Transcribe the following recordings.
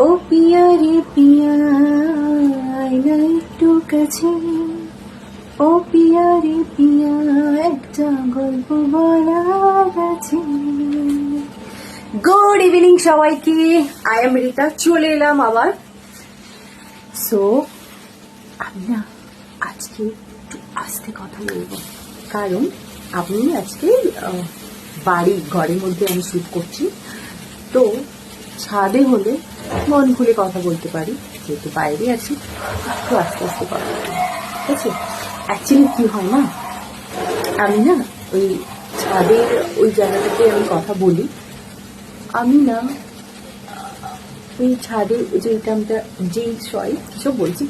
ও পিয়া রে পিয়া আয়না একটু কাছে, ও পিয়া রে পিয়া একটা গল্প বলার আছে। গুড ইভিনিং সবাইকে, আই এম রিতা, চলে এলাম আবার। সো আমি না আজকে একটু আস্তে কথা বলবো, কারণ আমি আজকে ঘরের মধ্যে আমি শুট করছি, তো ছাদে হলে মন খুলে কথা বলতে পারি, যেহেতু বাইরে আছি একটু আস্তে আস্তে কথা বলবো, ঠিক আছে। অ্যাকচুয়ালি কি হয় না, আমি না ওই ছাদের ওই জায়গাটাতে আমি কথা বলি, আমি না ওই ছাদে যে টাইমটা কিসব বলছি,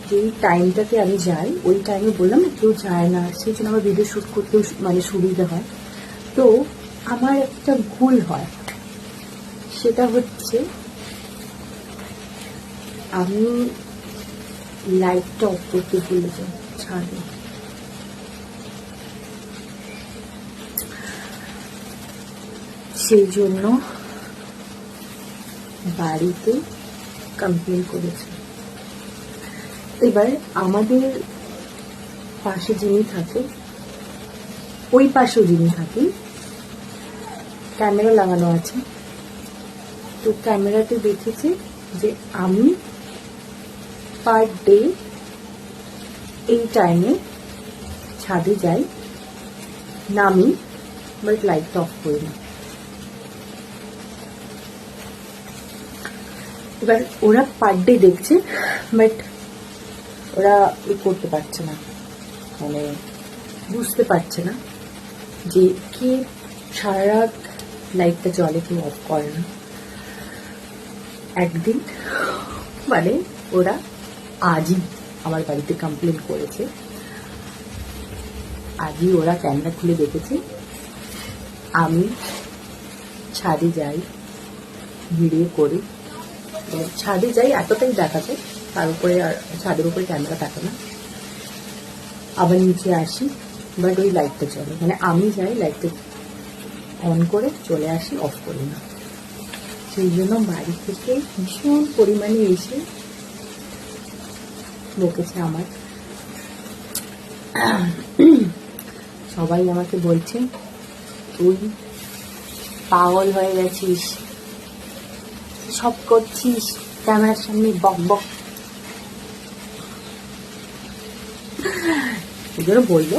যেই টাইমটাতে আমি যাই ওই টাইমে বললাম না কেউ যায় না, সেই জন্য আমার ভিডিও শ্যুট করতেও মানে সুবিধা হয়। তো আমার একটা ভুল হয়, সেটা হচ্ছে আমি লাইটটা অফ করতে ভুলে যাই ছাদে। সেই জন্য বাড়িতে কমপ্লেন করেছে। এবার আমাদের পাশে যিনি থাকে, ওই পাশেও যিনি থাকে, ক্যামেরা লাগানো আছে, তো ক্যামেরাতে দেখেছে যে আমি পার ডে এই টাইমে ছাদে যাই, নামি, বাট লাইটটা অফ করি না। এবার ওরা পার ডে দেখছে, বাট ওরা করতে পারছে না, মানে বুঝতে পারছে না যে কে সারা রাত লাইটটা জ্বলে, কেউ অফ করে না। একদিন মানে ওরা আজই আমার বাড়িতে কমপ্লেন করেছে, আজই ওরা ক্যামেরা খুলে দেখেছে আমি ছাদে যাই, ভিডিও করি, ছাদে যাই এতটাই দেখা যায়, তার উপরে আর ছাদের উপরে ক্যামেরা থাকে না, আবার নিচে আসি, বাট ওই লাইটটা চলে, মানে আমি যাই লাইটটা অন করে চলে আসি, অফ করি না। সেই জন্য বাড়ি থেকে ভীষণ পরিমাণে এসে বকেছে আমার। সবাই আমাকে বলছে তুই পাগল হয়ে গেছিস, সব করছিস ক্যামেরার সামনে, বক বক। ওদেরও বললো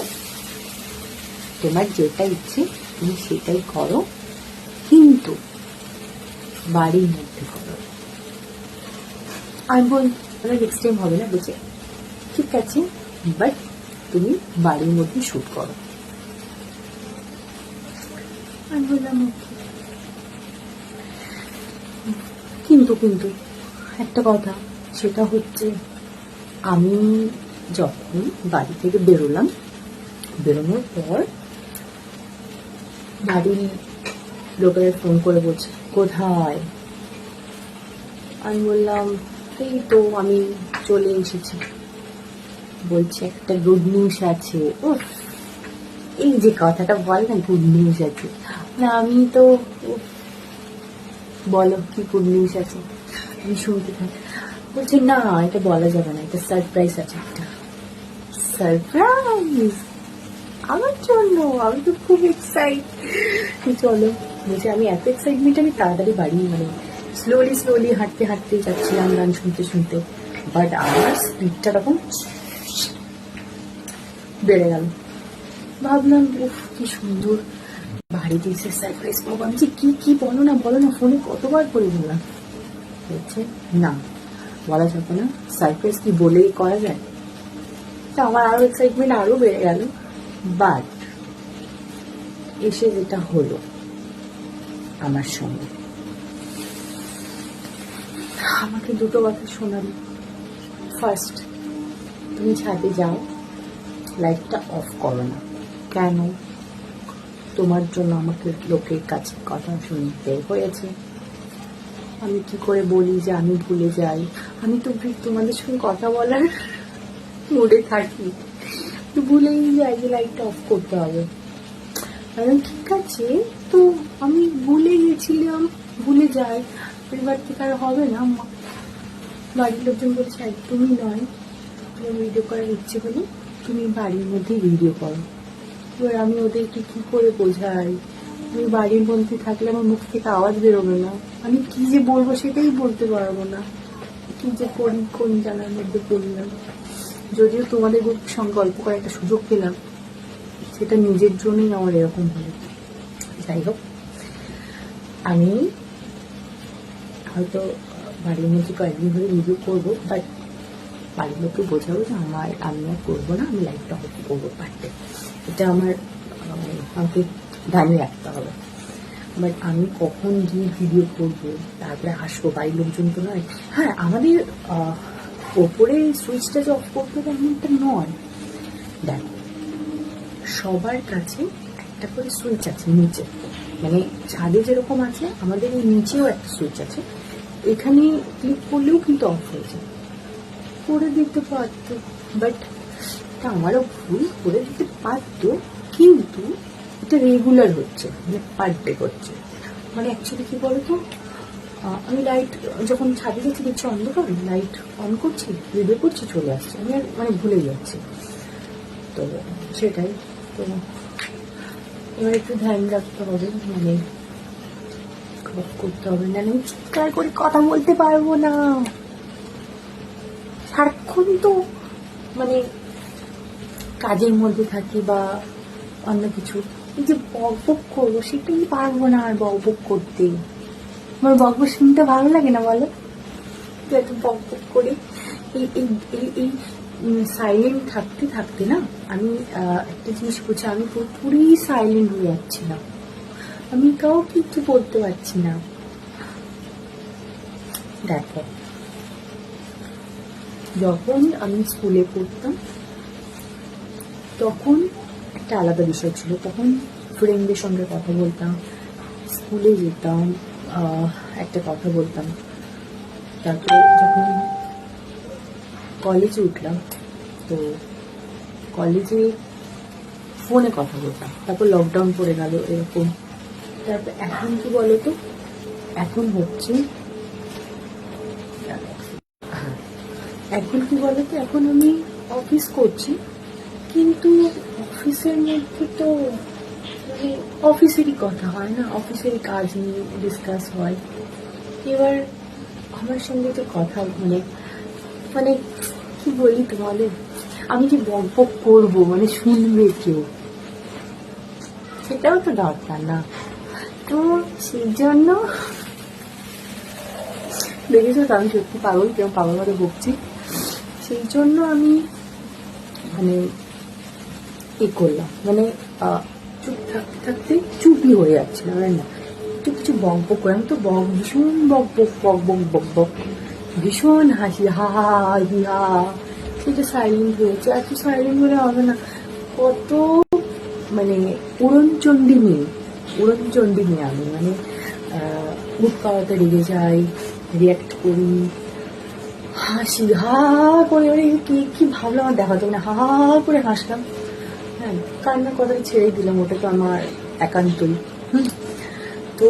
তোমার যেটা ইচ্ছে তুমি সেটাই করো, কিন্তু বাড়ির মধ্যে করো। আমি বল নেক্সট টাইম হবে না, বলছে ঠিক আছে, বাট তুমি বাড়ির মধ্যে শুট করো। আমি বললাম কিন্তু কিন্তু একটা কথা, সেটা হচ্ছে আমি যখন বাড়ি থেকে বেরোনোর পর বাড়ির লোকেরা ফোন করে বলছে কোথায়। আমি বললাম এই তো আমি চলে এসেছি। বলছে একটা গুড নিউজ আছে। ও এই যে কথাটা বল না, গুড নিউজ আছে, না আমি তো বলো কি গুড নিউজ আছে, আমি শুনতে থাকি। বলছে না এটা বলা যাবে না, এটা সারপ্রাইজ আছে, একটা সারপ্রাইজ আমার জন্য। আমি তো খুব এক্সাইট, চলো। বলছে আমি এত এক্সাইটমেন্ট, আমি তাড়াতাড়ি বাড়ি মানে স্লোলি হাঁটতে হাঁটতে যাচ্ছিলাম, গান শুনতে শুনতে, বাট আমার স্পিডটা তখন বেড়ে গেল। ভাবলাম উফ কি সুন্দর, বাড়িতে এসে সারপ্রাইজ পাবো। আমি যে কি বলো না ফোনে কতবার করে বললাম। বলছে না বলা যাবে না, সারপ্রাইজ কি বলেই করা যায়। তা আমার আরো এক্সাইটমেন্ট আরো বেড়ে গেল। বাট এসে যেটা হলো আমার সঙ্গে, আমাকে দুটো কথা শোনালো। ফার্স্ট, তুমি ছাদে যাও, লাইটটা অফ করো না। কেন? তোমার জন্য আমাকে লোকের কাছে কথা শুনতে হয়েছে। আমি কি করে বলি যে আমি ভুলে যাই, আমি তো তোমাদের সঙ্গে কথা বলার মুডে থাকি, ভুলেই যাই যে লাইটটা অফ করতে হবে। ঠিক আছে, তো আমি ভুলে গেছিলাম, ভুলে যাই, পরিবার থেকে আর হবে না আম্মা। বাড়ির লোকজন বলছে একদমই নয়, তোমার ভিডিও করার ইচ্ছে হলে তুমি বাড়ির মধ্যেই ভিডিও করো। এবার আমি ওদেরকে কি করে বোঝাই? আমি বাড়ির মধ্যে থাকলে আমার মুখ থেকে আওয়াজ বেরোবে না, আমি কি যে বলবো সেটাই বলতে পারবো না, কি যে করি, কোন জানার মধ্যে পড়লাম। যদিও তোমাদের সঙ্গে গল্প করার একটা সুযোগ পেলাম, সেটা নিজের জন্যই আমার এরকম হলো। যাই হোক, আমি হয়তো বাড়ির মধ্যে কয়েকদিন ধরে ভিডিও করবো, বাট বাড়ির লোককে বোঝাবো যে আমি আর করবো না, আমি লাইফটা হয়তো করবো পারতে। এটা আমার আমাকে ধ্যানে রাখতে হবে। বাট আমি কখন গিয়ে ভিডিও করবো, তারপরে আসবো, বাড়ির লোকজন তো নয়। হ্যাঁ, আমাদের ওপরে সুইচটা যে অফ করতে হবে এমনটা নয়। দেখ, সবার কাছে একটা করে সুইচ আছে নিচে, মানে ছাদে যেরকম আছে আমাদের এই নিচেও একটা সুইচ আছে, এখানে ক্লিক করলেও কিন্তু অফ হয়ে যায়। করে দিতে পারতো, বাট এটা আমারও ভুল, করে দিতে পারতো, কিন্তু এটা রেগুলার হচ্ছে, মানে পার ডে করছে। মানে অ্যাকচুয়ালি কি বলতো, আমি লাইট যখন ছাদে যাচ্ছি দেখছি অন্ধকার, লাইট অন করছি, ভিডিও করছি, চলে আসছে, আমি আর মানে ভুলে যাচ্ছি। তো সেটাই, তো এবার একটু ধ্যান রাখতে হবে, মানে করতে হবে, না আমি চিৎকার করে কথা বলতে পারবো না সারাক্ষণ। তো মানে কাজের মধ্যে থাকি বা অন্য কিছু, এই যে বকবক করবো সেটাই পারবো না আর বকবক করতে। আমার বকবক শুনতে ভালো লাগে না বলো, তো এত বকবক করে এই এই এই এই সাইলেন্ট থাকতে থাকতে না আমি একটা জিনিস বুঝছি, আমি পুরোপুরি সাইলেন্ট হয়ে যাচ্ছিলাম, আমি কাউ কিছু বলতে পারছি না। দেখো, যখন আমি স্কুলে পড়তাম তখন একটা আলাদা বিষয় ছিল, তখন ফ্রেন্ডদের সঙ্গে কথা বলতাম, স্কুলে যেতাম, একটা কথা বলতাম। তারপরে যখন কলেজে উঠলাম, তো কলেজে ফোনে কথা বলতাম, তারপর লকডাউন পড়ে গেল এরকম। তারপর এখন কি বলতো, এখন হচ্ছে এখন কি বলতো, এখন আমি অফিস করছি, কিন্তু অফিসের মধ্যে তো মানে অফিসেরই কথা হয় না, অফিসেরই কাজ নিয়ে ডিসকাস হয়। এবার আমার সঙ্গে তো কথা মানে মানে কি বলি তোমাদের, আমি যে বকবক করবো মানে শুনবে কেউ, সেটাও তো দরকার না। তো সেই জন্য দেখেছো তো আমি সত্যি পাগল, কেউ পাগল মতো বকছি। সেই জন্য আমি মানে করলাম, মানে চুপ থাকতে থাকতে চুপই হয়ে যাচ্ছে না, না একটু কিছু বক বক করে। আমি তো ভীষণ বক বক বক বক বক বক, ভীষণ হাসি, হা হা হি হা, সেটা সাইলেন্ট হয়েছে। এত সাইলেন্ট হলে হবে না, কত মানে উড়নচণ্ডী মেয়ে আমি, মানে মুখ পাওয়াতে রেগে যাই, রিয়াক্ট করি, হাসি হা করে, কি ভাবলাম আমার দেখাতো, মানে হা করে হাসলাম। হ্যাঁ, কান্নার কথাটা ছেড়ে দিলাম, ওটা তো আমার একান্তই। তো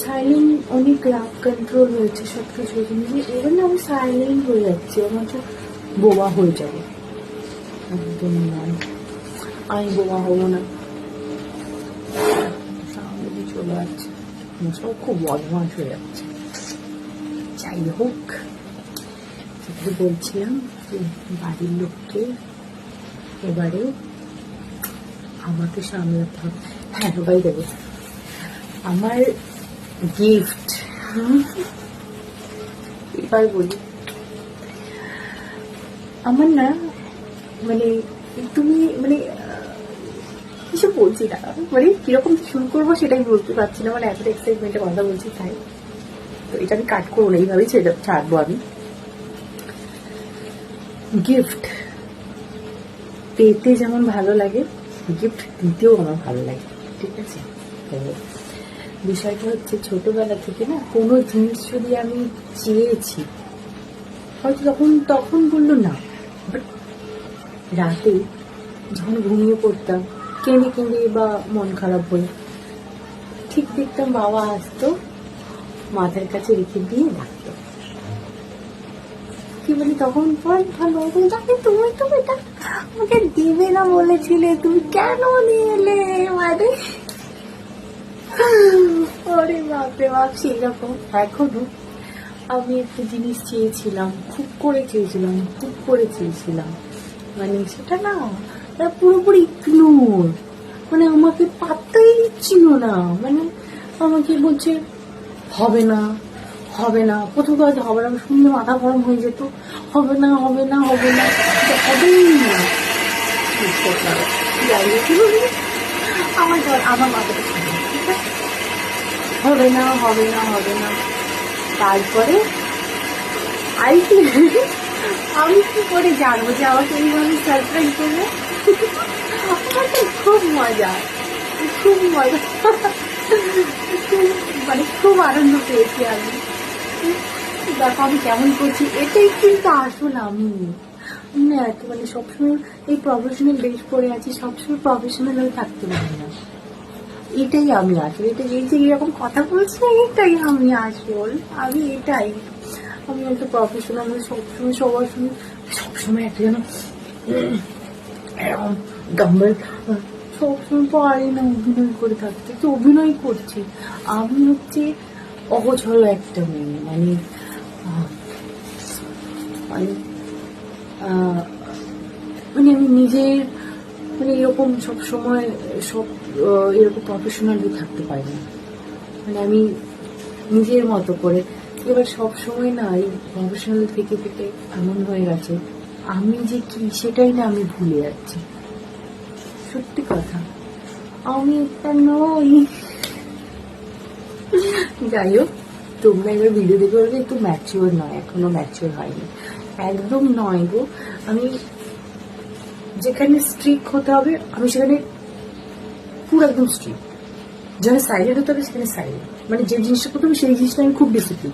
সাইলেন্ট, অনেক রাগ কন্ট্রোল হয়েছে সব কিছু, এবার না আমি সাইলেন্ট হয়ে যাচ্ছি, আমার হচ্ছে বোবা হয়ে যাবো। একদম নয়, আমি বোবা হবো না। সামনে দিয়ে চলে যাচ্ছে, সব খুব বদমাস হয়ে যাচ্ছে। যাই হোক, সেটা বলছিলাম যে বাড়ির লোককে এবারে আমাকে সামলাতে হবে। হ্যাঁ ভাই, দেবে আমার গিফট, এবার বলি, আমার না মানে তুমি মানে কিছু বলছি না, মানে কিরকম শুরু করবো সেটাই বলতে পারছি না, মানে এতটা এক্সাইটমেন্টে কথা বলছি তাই। তো এটা আমি কাট করবো না, এইভাবেই ছাড়বো আমি। গিফট পেতে যেমন ভালো লাগে, গিফট দিতেও আমার ভালো লাগে, ঠিক আছে? তো বিষয়টা হচ্ছে, ছোটবেলা থেকে না কোনো জিনিস যদি আমি চেয়েছি, হয়তো তখন বললো না, বাট রাতে যখন ঘুমিয়ে পড়তাম কেঁদে বা মন খারাপ হয়ে, ঠিক দেখতাম বাবা আসতো, মাথার কাছে রেখে দিয়ে ডাকতো। কি বলি তখন, ভালো তুমি তো এটা আমাকে দিবে না বলেছিলে, তুমি কেন নিয়ে এলে? মানে ওরে বাপরে বাপ, সেরকম এখনো আমি একটা জিনিস চেয়েছিলাম, খুব করে চেয়েছিলাম, মানে সেটা না পুরোপুরি ইগনোর, মানে আমাকে পাত্তাই দিচ্ছিল না। মানে আমাকে বলছে হবে না, প্রথম কথা হবে না, শুনলে মাথা গরম হয়ে যেত, হবে না, হবেই না। আমার মাথাটা শুনে হবে না। তারপরে আমি কি করে জানবো যে আমাকে এইভাবে সারপ্রাইজ করবে? আমার তো খুব মজা, মানে খুব আনন্দ পেয়েছি আমি। দেখো আমি কেমন করছি, এটাই কিন্তু আসল আমি। না এত মানে সবসময় এই প্রফেশনাল ড্রেস পরে আছি, সবসময় প্রফেশনাল হয়ে থাকতে পারি না। এটাই আমি আসল, এটা এই যে এরকম কথা বলছি, এটাই আমি আসল, আমি একটা প্রফেশনাল, সবসময় সবার সঙ্গে সবসময় একটা যেন এরকম গাম্বল, সবসময় পারি না অভিনয় করে থাকতে। তো অভিনয় করছি আমি, হচ্ছে অগোছল একটা মেয়ে, মানে মানে আমি নিজের মানে এরকম সবসময় এরকম প্রফেশনালি থাকতে পারি না। মানে আমি নিজের মতো করে এবার সবসময় না এই প্রফেশনাল থেকে এমন হয়ে গেছে, আমি যে কি সেটাই না আমি ভুলে যাচ্ছি। সত্যি কথা, আমি একটা নই। যাই হোক, তোমরা এবার ভিডিও দেখে বলবে একটু ম্যাচিওর নয়, এখনো ম্যাচিওর হয়নি, একদম নয় গো। আমি যেখানে স্ট্রিক্ট হতে হবে আমি সেখানে পুরো একদম স্ট্রিক্ট, যেখানে সাইলেন্ট হতে হবে সেখানে সাইলেন্ট, মানে যে জিনিসটা করতে হবে সেই জিনিসটা আমি খুব ডিসিপ্লিন।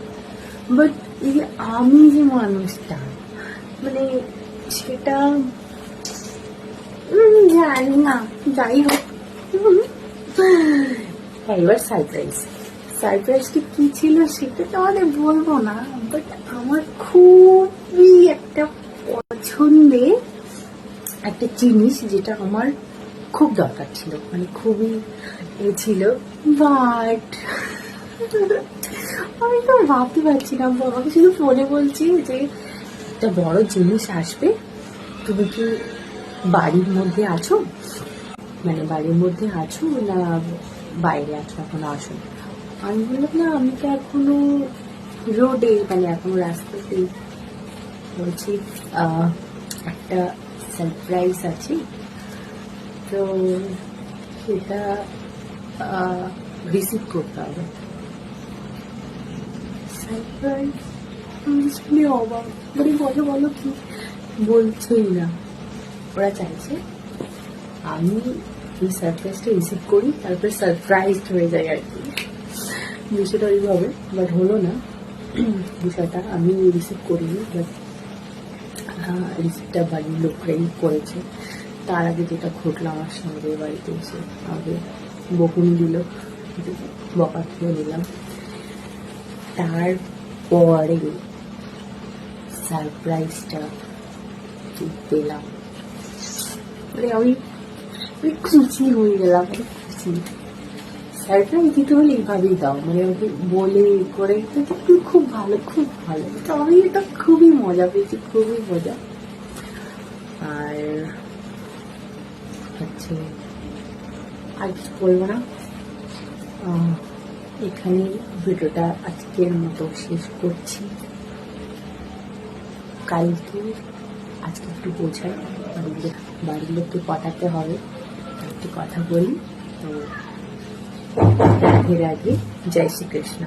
বাট এই যে আমি যে মানুষটা, মানে সেটা জানি না। যাই হোক, এবার সারপ্রাইজটা কি ছিল সেটা তো আমাদের বলবো না, বাট আমার খুবই একটা পছন্দের একটা জিনিস, যেটা আমার খুব দরকার ছিল, মানে খুবই ছিল, বাট আমি তো ভাবতে পারছি না। বাবাকে শুধু ফোনে বলছি যে একটা বড় জিনিস আসবে, তুমি কি বাড়ির মধ্যে আছো, মানে বাড়ির মধ্যে আছো না বাইরে আছো, এখনো আসো? আমি বললাম না, আমি তো এখনো রোডে, মানে এখনো রাস্তাতেই। বলছি একটা সারপ্রাইজ আছে, তো সেটা রিসিভ করতে হবে। সারপ্রাইজ শুনে অবাক, মানে বলো কি, বলছেই না। ওরা চাইছে আমি এই সারপ্রাইজটা রিসিভ করি, তারপরে সারপ্রাইজড হয়ে যায় আর কি, বিষয়টা ওইভাবে। বাট হলো না বিষয়টা, আমি রিসিভ করিনি, বাট রিসিভটা বাড়ির লোকরাই করেছে। তার আগে যেটা ঘটলো আমার সঙ্গে, বাড়িতে এসে আগে বকুনি দিল, বকা খেয়ে নিলাম, তারপরে সারপ্রাইজটা পেলাম, মানে আমি খুশি হয়ে গেলাম, খুশি। সারপ্রাইজ দিতে হলে এইভাবেই দাও, মানে আমাকে বলে করে, খুব ভালো তো আমি এটা খুবই মজা পেয়েছি, খুবই মজা। আর হচ্ছে আর কিছু বলবো না, এখানে ভিডিওটা আজকের মতো শেষ করছি। আজকে একটু বোঝাই, বাড়ির লোককে পাঠাতে হবে, একটু কথা বলি। তো রাধে রাধে, জয় শ্রীকৃষ্ণ।